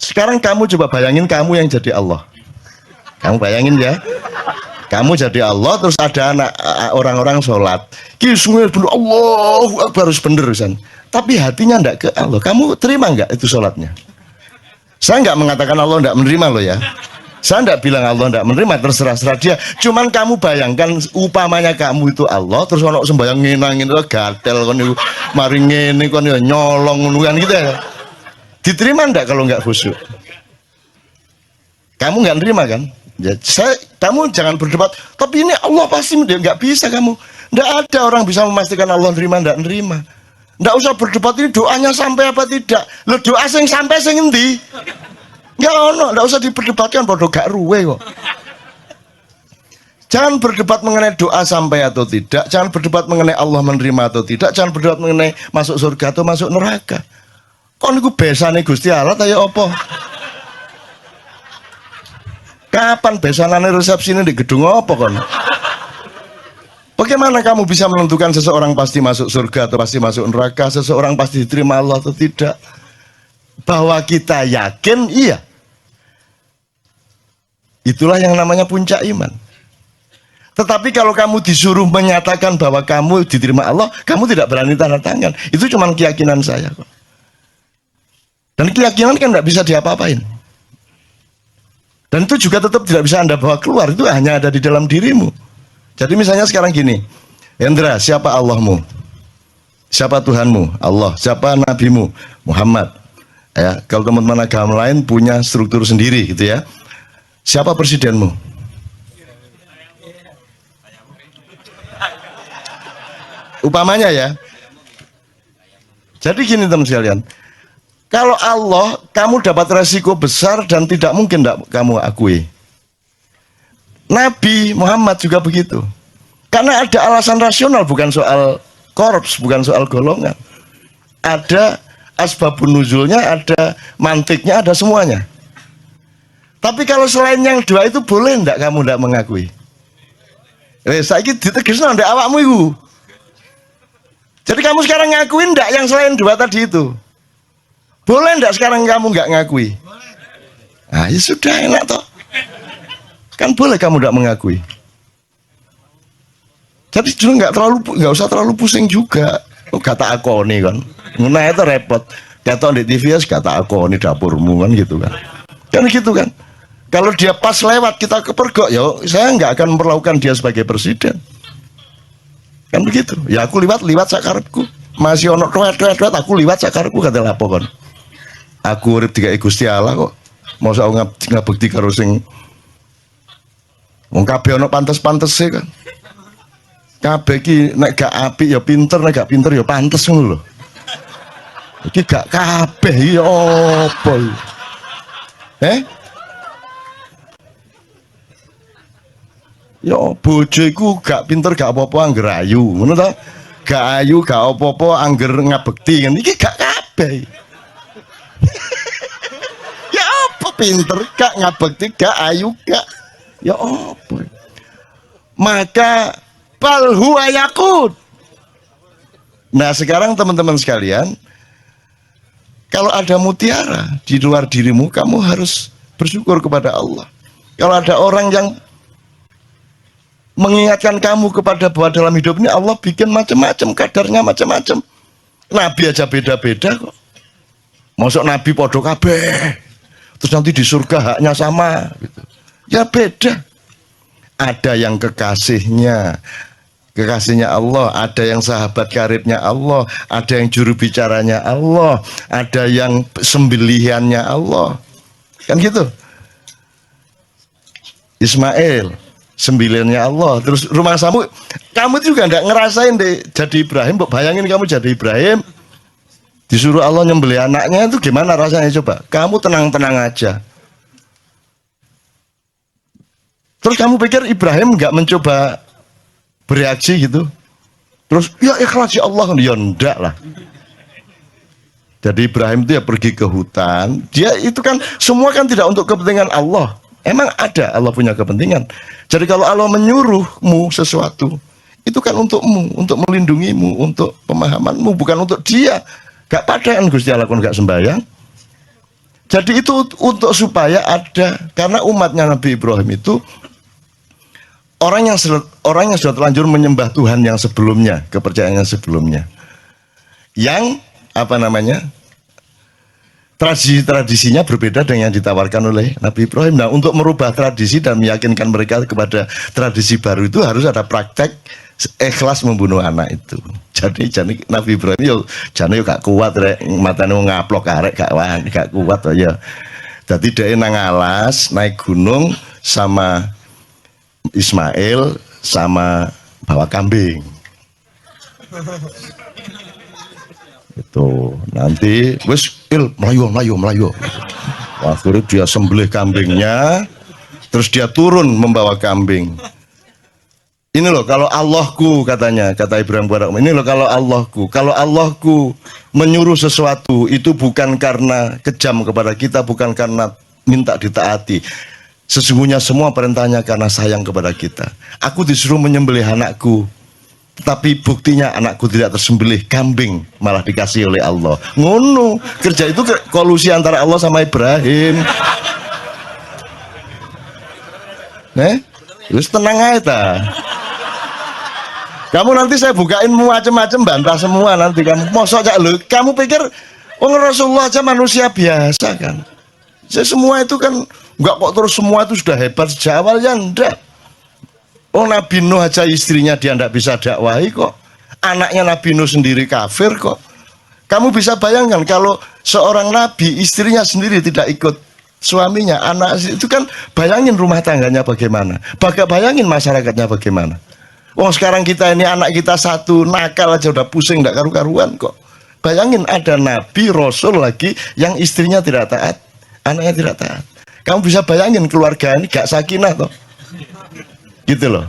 Sekarang kamu coba bayangin kamu yang jadi Allah. Kamu bayangin ya. Kamu jadi Allah, terus ada anak orang-orang sholat. Kismir dulu Allahu Akbar harus bener San. Tapi hatinya enggak ke Allah. Kamu terima enggak itu sholatnya? Saya enggak mengatakan Allah enggak menerima loh ya. Saya enggak bilang Allah enggak menerima, terserah dia. Cuman kamu bayangkan upamanya kamu itu Allah, terus ono sembayang ngenangin gatel kon niku mari ngene kon ya nyolong kan gitu ya. Diterima enggak kalau enggak khusyuk? Kamu enggak nerima kan? Ya, kamu jangan berdebat. Tapi ini Allah pasti nggak bisa kamu. Nggak ada orang bisa memastikan Allah nerima nggak nerima. Nggak usah berdebat ini doanya sampai apa tidak. Lo doa sing sampai sing endi? Nggak ono. Nggak usah diperdebatkan. Bodoh gak ruwe kok. Jangan berdebat mengenai doa sampai atau tidak. Jangan berdebat mengenai Allah menerima atau tidak. Jangan berdebat mengenai masuk surga atau masuk neraka. Kok niku besane Gusti Allah ta ya apa? Kapan besanane resepsi ini di gedung apa kon? Bagaimana kamu bisa menentukan seseorang pasti masuk surga atau pasti masuk neraka, seseorang pasti diterima Allah atau tidak? Bahwa kita yakin, iya. Itulah yang namanya puncak iman. Tetapi kalau kamu disuruh menyatakan bahwa kamu diterima Allah, kamu tidak berani tanda tangan. Itu cuma keyakinan saya kok. Dan keyakinan kan tidak bisa diapa-apain. Dan itu juga tetap tidak bisa Anda bawa keluar, itu hanya ada di dalam dirimu. Jadi misalnya sekarang gini, Hendra, siapa Allahmu? Siapa Tuhanmu? Allah. Siapa Nabimu? Muhammad. Ya, kalau teman-teman agama lain punya struktur sendiri gitu ya. Siapa presidenmu? Upamanya ya. Jadi gini teman sekalian. Kalau Allah, kamu dapat resiko besar dan tidak mungkin tidak kamu akui. Nabi Muhammad juga begitu. Karena ada alasan rasional, bukan soal korps, bukan soal golongan. Ada asbabun nuzulnya, ada mantiknya, ada semuanya. Tapi kalau selain yang dua itu boleh tidak kamu tidak mengakui? Saya ini ditegaskan dari awakmu itu. Jadi kamu sekarang ngakuin tidak yang selain dua tadi itu? Boleh enggak sekarang kamu nggak ngakui? Nah ya sudah enak toh. Kan boleh kamu enggak mengakui. Jadi juga nggak usah terlalu pusing juga. Oh, kata aku nih kan. Nah itu repot. Kata di TV ya kata aku nih dapurmu kan gitu kan. Kan gitu kan. Kalau dia pas lewat kita kepergok, ya saya nggak akan memperlakukan dia sebagai presiden. Kan begitu. Ya aku liwat sakarepku. Masih ono tuet aku liwat sakarepku kata lapo kan. Aku urip dikai Gusti Allah kok. Mosok ngabekti karo sing wong kabeh ana pantes-pantese kan. Kabeh iki nek gak apik ya pinter, nek gak pinter ya pantes ngono lho. Iki gak kabeh iki apa iki? Ya bojo iku gak pinter gak apa-apa angger ayu, ngono ta? Gak ayu gak apa-apa angger ngabekti kan. Iki gak kabeh. Ya apa pinter gak ngabekti gak ayu gak ya apa. Maka bal huwa yakut. Nah sekarang teman-teman sekalian, kalau ada mutiara di luar dirimu, kamu harus bersyukur kepada Allah. Kalau ada orang yang mengingatkan kamu kepada bahwa dalam hidup ini Allah bikin macam-macam, kadarnya macam-macam. Nabi aja beda-beda kok. Masuk Nabi podo kabeh, terus nanti di surga haknya sama gitu. Ya beda. Ada yang kekasihnya Allah, ada yang sahabat karibnya Allah, ada yang juru bicaranya Allah, ada yang sembelihannya Allah. Kan gitu. Ismail sembilannya Allah. Terus rumah kamu juga enggak ngerasain deh jadi Ibrahim. Bayangin kamu jadi Ibrahim, disuruh Allah nyembelih anaknya, itu gimana rasanya coba? Kamu tenang-tenang aja. Terus kamu pikir Ibrahim nggak mencoba bereaksi gitu? Terus ya ikhlas ya Allah, ya enggak lah. Jadi Ibrahim itu ya pergi ke hutan. Dia itu kan semua kan tidak untuk kepentingan Allah. Emang ada Allah punya kepentingan. Jadi kalau Allah menyuruhmu sesuatu, itu kan untukmu, untuk melindungimu, untuk pemahamanmu, bukan untuk dia. Gak padaan Gusti Allah kon gak sembahyang. Jadi itu untuk supaya ada, karena umatnya Nabi Ibrahim itu orang yang sudah terlanjur menyembah Tuhan yang sebelumnya, kepercayaannya sebelumnya, yang apa namanya, tradisinya berbeda dengan yang ditawarkan oleh Nabi Ibrahim. Nah, untuk merubah tradisi dan meyakinkan mereka kepada tradisi baru itu harus ada praktek ikhlas membunuh anak itu. Jadi Nabi Ibrahim yo jane yo gak kuat rek, matane ngaplok arek gak kuat ya. Jadi dia nang alas naik gunung sama Ismail sama bawa kambing. Itu nanti wis melayu. Akhirnya dia sembelih kambingnya, terus dia turun membawa kambing. Ini loh kalau Allahku, katanya, kata Ibrahim kepada ini loh kalau Allahku menyuruh sesuatu itu bukan karena kejam kepada kita, bukan karena minta ditaati. Sesungguhnya semua perintahnya karena sayang kepada kita. Aku disuruh menyembelih anakku, tapi buktinya anakku tidak tersembelih, kambing malah dikasih oleh Allah. Ngono, kerja itu kolusi antara Allah sama Ibrahim. Terus tenang aja. Kamu nanti saya bukain macam-macam bantah semua nanti kamu. Mosok aja lu, kamu pikir Rasulullah aja manusia biasa kan? Semua itu kan enggak kok terus semua itu sudah hebat sejak awal ya enggak. Nabi Nuh aja istrinya dia enggak bisa dakwahi kok. Anaknya Nabi Nuh sendiri kafir kok. Kamu bisa bayangkan kalau seorang nabi istrinya sendiri tidak ikut suaminya, anak itu kan bayangin rumah tangganya bagaimana. Bayangin masyarakatnya bagaimana. Sekarang kita ini anak kita satu nakal aja udah pusing enggak karu-karuan kok. Bayangin ada nabi rasul lagi yang istrinya tidak taat, anaknya tidak taat. Kamu bisa bayangin keluarga ini gak sakinah toh. Gitu loh.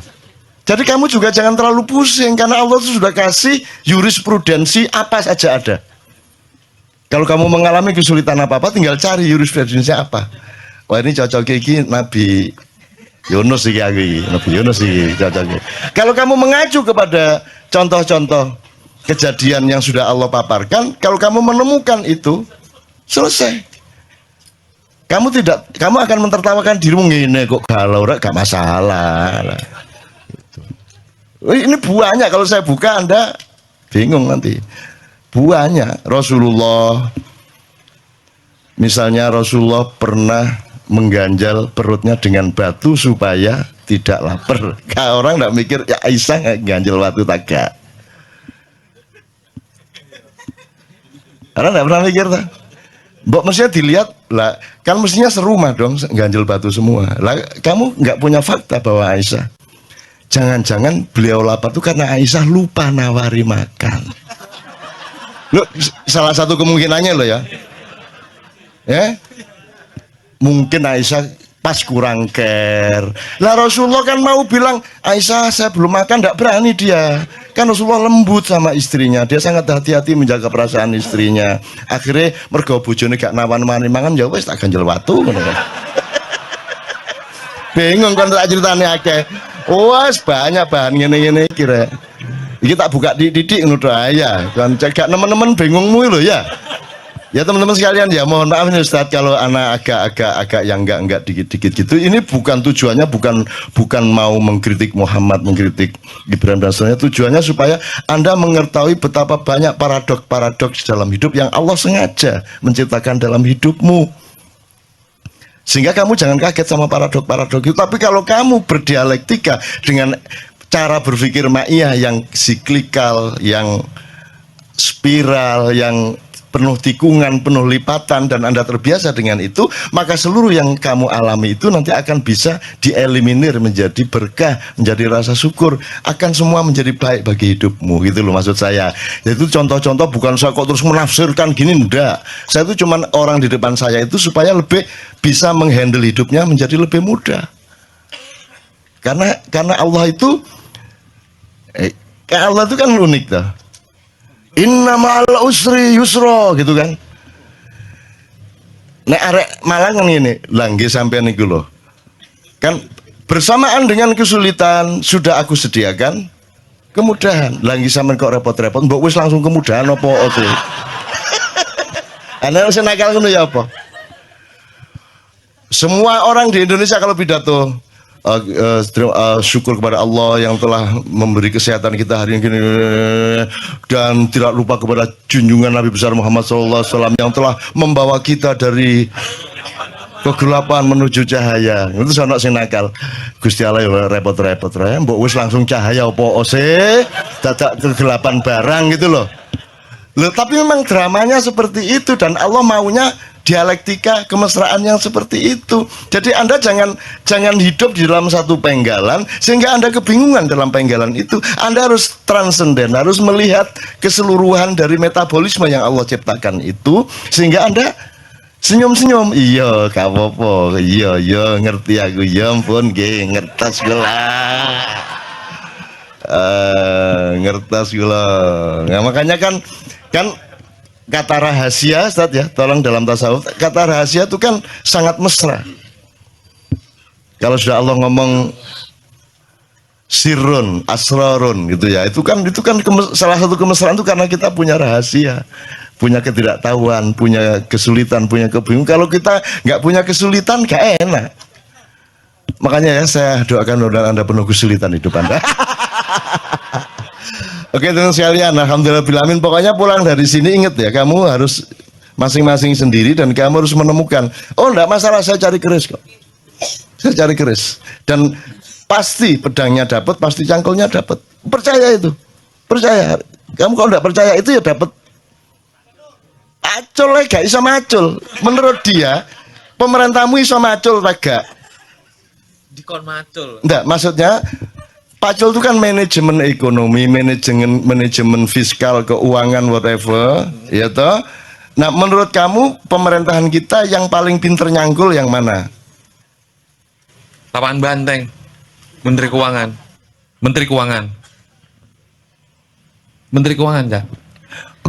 Jadi kamu juga jangan terlalu pusing karena Allah itu sudah kasih jurisprudensi apa saja ada. Kalau kamu mengalami kesulitan apa-apa tinggal cari jurisprudensi apa. Wah ini cocok iki Nabi Yunus iki Nabi Yunus iki cocok. Kalau kamu mengacu kepada contoh-contoh kejadian yang sudah Allah paparkan, kalau kamu menemukan itu selesai. Kamu akan mentertawakan dirimu ngene kok galau gak masalah. Ini buahnya kalau saya buka Anda bingung nanti. Buahnya Rasulullah, misalnya Rasulullah pernah mengganjal perutnya dengan batu supaya tidak lapar. Orang tidak mikir ya Aisyah ganjal batu tagak. Karena tidak pernah mikir tak. Mbok mestinya dilihat lah, kan mestinya serumah dong ganjil batu semua. Lah kamu nggak punya fakta bahwa Aisyah, jangan-jangan beliau lapar itu karena Aisyah lupa nawari makan. Loh, salah satu kemungkinannya loh ya. Mungkin Aisyah pas kurang care. Lah Rasulullah kan mau bilang Aisyah saya belum makan, tidak berani dia. Kan Rasulullah lembut sama istrinya, dia sangat hati-hati menjaga perasaan istrinya. Akhirnya mergo bojone gak nawan-nawani mangan ya wis tak ganjel watu ngono kan. Bingung kan tak ceritane akeh. Wes banyak bahan ngene-ngene kira. Iki tak buka didik ngono ya. Kan cek nemen-nemen bingungmu lho ya. Ya teman-teman sekalian ya mohon maaf nih Ustadz kalau anak agak yang enggak dikit-dikit gitu. Ini bukan tujuannya bukan mau mengkritik Muhammad, mengkritik Ibrahim dan sebagainya. Tujuannya supaya Anda mengetahui betapa banyak paradoks dalam hidup yang Allah sengaja menciptakan dalam hidupmu. Sehingga kamu jangan kaget sama paradoks itu. Tapi kalau kamu berdialektika dengan cara berpikir ma'iyah yang siklikal, yang spiral, yang penuh tikungan, penuh lipatan, dan Anda terbiasa dengan itu, maka seluruh yang kamu alami itu nanti akan bisa dieliminir menjadi berkah, menjadi rasa syukur, akan semua menjadi baik bagi hidupmu. Gitu loh maksud saya. Itu contoh-contoh, bukan saya kok terus menafsirkan gini, enggak. Saya itu cuman orang di depan saya itu supaya lebih bisa menghandle hidupnya menjadi lebih mudah. Karena Allah itu kan unik tuh. Inna ma'al usri yusra gitu kan. Nek arek Malang kan ini langge sampean niku lho. Kan bersamaan dengan kesulitan sudah aku sediakan kemudahan. Langge sampean kok repot-repot mbok wis langsung kemudahan apa sih? Ana sing nakal ngono ya apa? Semua orang di Indonesia kalau pidato syukur kepada Allah yang telah memberi kesehatan kita hari ini, dan tidak lupa kepada junjungan Nabi besar Muhammad SAW yang telah membawa kita dari kegelapan menuju cahaya. Itu sono sing nakal. Gusti Allah ya repot-repot ya. Mbok wis langsung cahaya opo ose, dadak kegelapan barang gitu loh. Loh, tapi memang dramanya seperti itu dan Allah maunya dialektika kemesraan yang seperti itu. Jadi Anda jangan hidup di dalam satu penggalan sehingga Anda kebingungan dalam penggalan itu. Anda harus transenden, harus melihat keseluruhan dari metabolisme yang Allah ciptakan itu sehingga Anda senyum-senyum. Iya, gak apa-apa. Iya, ngerti aku. Ya ampun, nggih, ngertas gula. Ngertas gula. Nah, makanya kan kata rahasia, Ustaz ya, tolong dalam tasawuf, kata rahasia itu kan sangat mesra. Kalau sudah Allah ngomong sirrun, asrarun gitu ya, itu kan salah satu kemesraan itu karena kita punya rahasia, punya ketidaktahuan, punya kesulitan, punya kebingungan. Kalau kita nggak punya kesulitan, gak enak. Makanya ya saya doakan mudah-mudahan Anda penuh kesulitan hidup Anda. Oke teman sekalian, alhamdulillah, pokoknya pulang dari sini ingat ya, kamu harus masing-masing sendiri dan kamu harus menemukan, oh enggak masalah, saya cari keris kok, saya cari keris, dan pasti pedangnya dapat, pasti cangkulnya dapat, percaya itu, percaya. Kamu kalau enggak percaya itu ya dapat acul, gak bisa macul. Menurut dia pemerintahmu bisa macul gak? Dikon macul. Enggak, maksudnya Pacul itu kan manajemen ekonomi, manajemen fiskal, keuangan, whatever, ya toh. Nah, menurut kamu pemerintahan kita yang paling pinter nyangkul yang mana? Lapangan Banteng, Menteri Keuangan, Cak.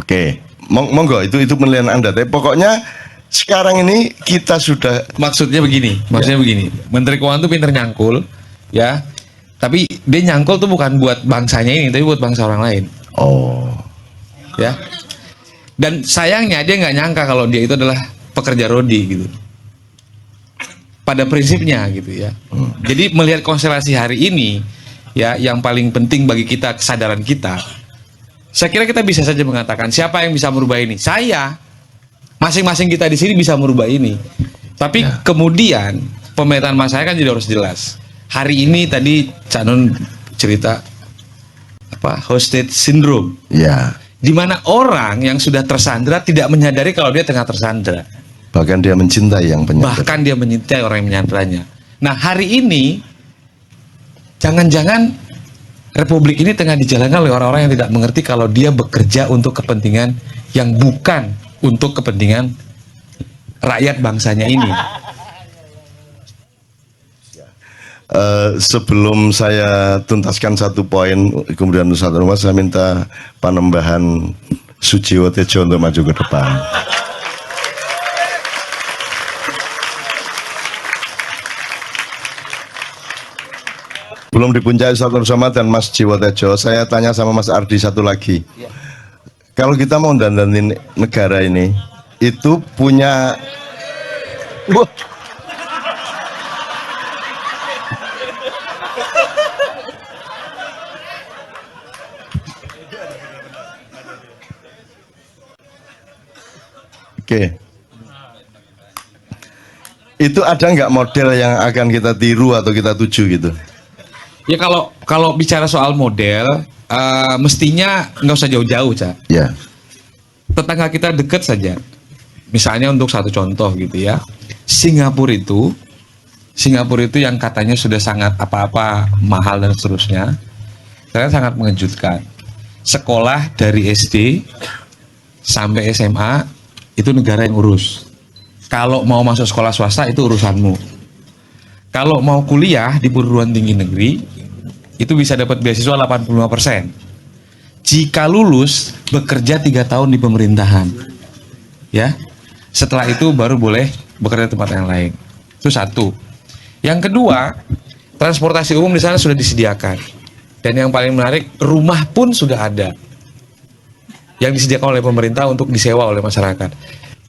Oke, monggo itu penilaian Anda. Tapi pokoknya sekarang ini kita sudah, Maksudnya begini, Menteri Keuangan itu pinter nyangkul, ya. Tapi dia nyangkul tuh bukan buat bangsanya ini, tapi buat bangsa orang lain. oh, Ya. Dan sayangnya dia nggak nyangka kalau dia itu adalah pekerja rodi gitu. Pada prinsipnya gitu ya. Jadi melihat konstelasi hari ini, ya, yang paling penting bagi kita, kesadaran kita. Saya kira kita bisa saja mengatakan siapa yang bisa merubah ini? Saya. Masing-masing kita di sini bisa merubah ini. Tapi kemudian pemetaan mas saya kan jadi harus jelas. Hari ini tadi Cak Nun cerita apa, hostage syndrome, ya. di mana orang yang sudah tersandra tidak menyadari kalau dia tengah tersandra. Bahkan dia mencintai yang penyandra. Bahkan dia mencintai orang yang menyandranya. Nah, hari ini jangan-jangan Republik ini tengah dijalankan oleh orang-orang yang tidak mengerti kalau dia bekerja untuk kepentingan yang bukan untuk kepentingan rakyat bangsanya ini. Sebelum saya tuntaskan satu poin, kemudian Ustaz Anwar, saya minta Panembahan Sujiwo Tejo untuk maju ke depan. Belum dipuncai Ustaz Nur Somad dan Mas Jiwo Tejo, saya tanya sama Mas Ardi satu lagi. Kalau kita mau dandanin negara ini, itu punya... Oke. Itu ada nggak model yang akan kita tiru atau kita tuju gitu? Ya kalau bicara soal model, mestinya nggak usah jauh-jauh, Cak. Ya. Tetangga kita deket saja. Misalnya untuk satu contoh gitu ya, Singapura itu yang katanya sudah sangat apa-apa mahal dan seterusnya, saya sangat mengejutkan. Sekolah dari SD sampai SMA itu negara yang urus. Kalau mau masuk sekolah swasta itu urusanmu. Kalau mau kuliah di perguruan tinggi negeri itu bisa dapat beasiswa 85%. Jika lulus bekerja 3 tahun di pemerintahan, ya. Setelah itu baru boleh bekerja di tempat yang lain. Itu satu. Yang kedua, transportasi umum di sana sudah disediakan. Dan yang paling menarik, rumah pun sudah ada yang disediakan oleh pemerintah untuk disewa oleh masyarakat.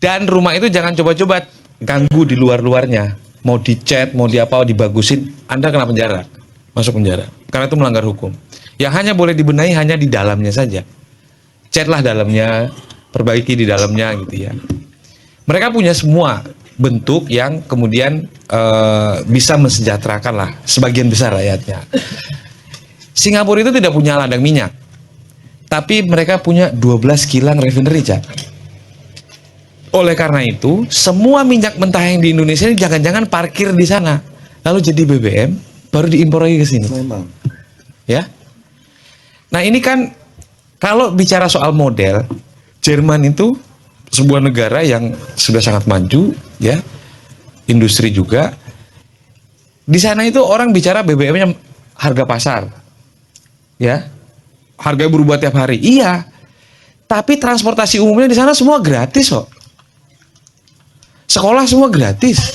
Dan rumah itu jangan coba-coba ganggu di luar-luarnya. mau dicat, mau dibagusin, Anda kena penjara, masuk penjara, karena itu melanggar hukum. Yang hanya boleh dibenahi hanya di dalamnya saja. Catlah dalamnya, perbaiki di dalamnya gitu ya. Mereka punya semua bentuk yang kemudian bisa mensejahterakan lah sebagian besar rakyatnya. Singapura itu tidak punya ladang minyak, tapi mereka punya 12 kilang refinery, Cak. Oleh karena itu, semua minyak mentah yang di Indonesia ini jangan-jangan parkir di sana, lalu jadi BBM, baru diimpor lagi ke sini. Memang. Ya. Nah ini kan kalau bicara soal model, Jerman itu sebuah negara yang sudah sangat maju, ya, industri juga. Di sana itu orang bicara BBM-nya harga pasar, ya, harganya berubah tiap hari. Iya, tapi transportasi umumnya di sana semua gratis kok. Sekolah semua gratis,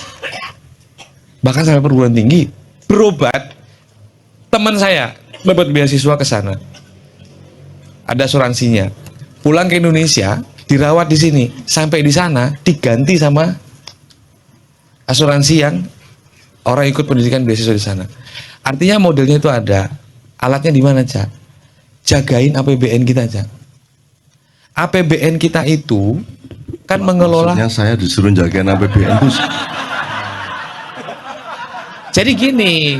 bahkan sampai perguruan tinggi. Berobat, teman saya dapat beasiswa ke sana, ada asuransinya. Pulang ke Indonesia, dirawat di sini, sampai di sana diganti sama asuransi yang orang ikut pendidikan beasiswa di sana. Artinya modelnya itu ada. Alatnya di mana, Cak? Jagain APBN kita, Cak. APBN kita itu kan mengelola. Maksudnya saya disuruh jagain APBN itu. Jadi gini,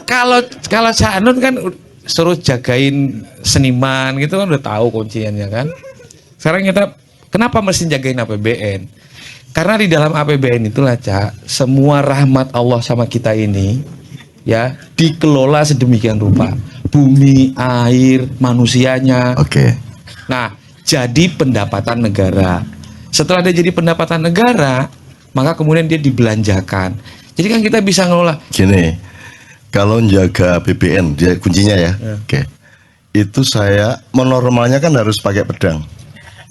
kalau Cak Anun kan suruh jagain seniman gitu kan udah tahu kunciannya kan. Sekarang kita kenapa mesti jagain APBN? Karena di dalam APBN itulah, Cak, semua rahmat Allah sama kita ini ya dikelola sedemikian rupa. Bumi, air, manusianya. Oke. Nah, jadi pendapatan negara. Setelah dia jadi pendapatan negara, maka kemudian dia dibelanjakan. Jadi kan kita bisa ngelola. Gini, kalau jaga APBN, dia kuncinya ya. Oke. Itu saya menormalnya kan harus pakai pedang.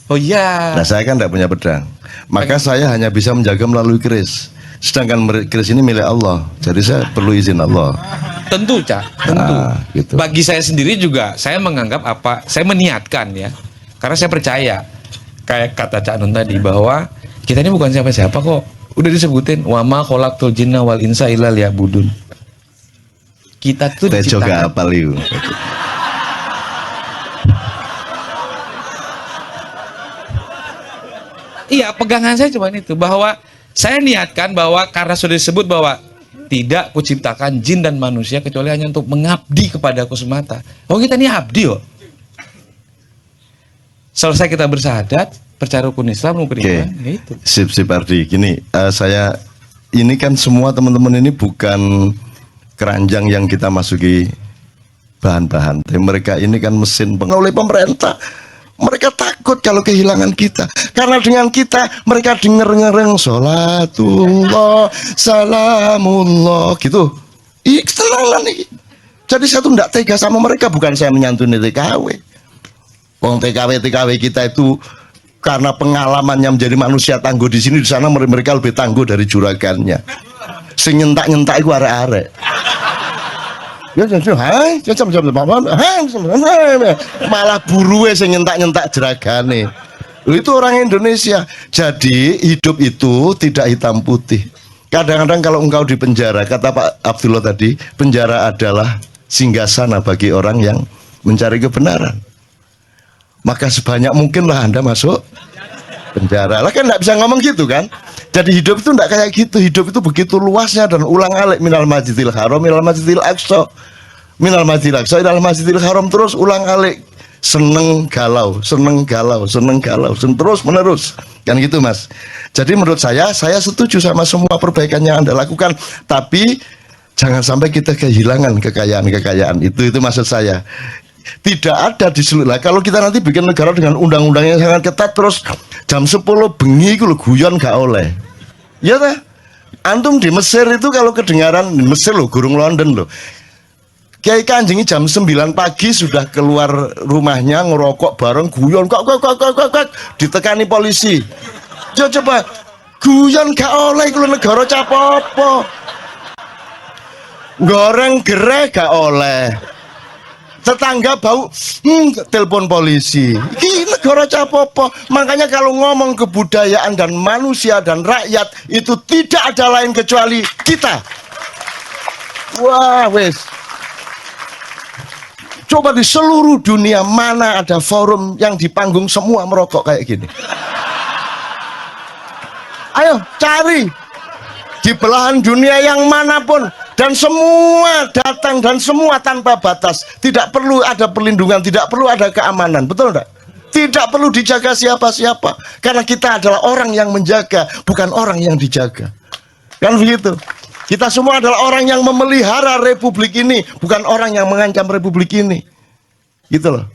Oh iya. Nah, saya kan tidak punya pedang. Maka saya hanya bisa menjaga melalui keris. Sedangkan keris ini milik Allah. Jadi saya perlu izin Allah. Tentu, Cak, tentu. Gitu. Bagi saya sendiri juga, saya menganggap saya meniatkan ya. Karena saya percaya, kayak kata Cak Nun tadi, bahwa kita ini bukan siapa-siapa kok. Udah disebutin, wa ma khalaqtul jinna wal insa illa liya'budun. Kita tuh Tejo diciptakan. gak apal itu. Iya, pegangan saya cuma itu, bahwa saya niatkan bahwa karena sudah disebut bahwa tidak kuciptakan jin dan manusia kecuali hanya untuk mengabdi kepadaku semata. Oh, kita ini abdi kok. Selesai kita bersahadat, percaya rukun Islam, rukun iman, ya itu. Sip Ardi. Gini, ini kan semua teman-teman ini bukan keranjang yang kita masuki bahan-bahan. Tapi mereka ini kan mesin oleh pemerintah. Mereka takut kalau kehilangan kita. Karena dengan kita, mereka denger-ngereng sholatullah, salamullah, gitu. Ih, ketenangan nih. Jadi saya tuh tidak tega sama mereka. Bukan saya menyantuni TKW. Wong TKW kita itu karena pengalamannya menjadi manusia tangguh di sini, di sana mereka lebih tangguh dari juragannya. Sing nyentak-nyentak itu arek-arek. Malah buruwe sing nyentak-nyentak jeragane. Itu orang Indonesia. Jadi hidup itu tidak hitam putih. Kadang-kadang kalau engkau di penjara, kata Pak Abdullah tadi, penjara adalah singgasana bagi orang yang mencari kebenaran. Maka sebanyak mungkinlah Anda masuk penjara. Lah kan nggak bisa ngomong gitu kan. Jadi hidup itu nggak kayak gitu. Hidup itu begitu luasnya dan ulang alik minal masjidil haram minal masjidil aqsa. Minal masjidil aqsa minal masjidil haram, terus ulang alik. Seneng galau, terus menerus. Kan gitu, Mas. Jadi menurut saya setuju sama semua perbaikan yang Anda lakukan, tapi jangan sampai kita kehilangan kekayaan itu maksud saya. Tidak ada di seluruh. Kalau kita nanti bikin negara dengan undang-undang yang sangat ketat, terus jam 10 bengi itu guyon gak oleh. Ya ta? Antum di Mesir itu kalau kedengaran di Mesir loh, gurung London loh. Kiai Kanjeng jam 9 pagi sudah keluar rumahnya ngerokok bareng guyon kok ditekani polisi. Coba guyon gak oleh kalau negara capopo. Goreng gereh gak oleh. Tetangga bau telepon polisi. Ini negara capopo. Makanya kalau ngomong kebudayaan dan manusia dan rakyat itu tidak ada lain kecuali kita. Wah, wes. Coba di seluruh dunia mana ada forum yang di panggung semua merokok kayak gini? Ayo cari di belahan dunia yang manapun, dan semua datang dan semua tanpa batas. Tidak perlu ada perlindungan, tidak perlu ada keamanan, betul enggak? Tidak perlu dijaga siapa-siapa, karena kita adalah orang yang menjaga, bukan orang yang dijaga. Kan begitu? Kita semua adalah orang yang memelihara republik ini, bukan orang yang mengancam republik ini. Gitu loh.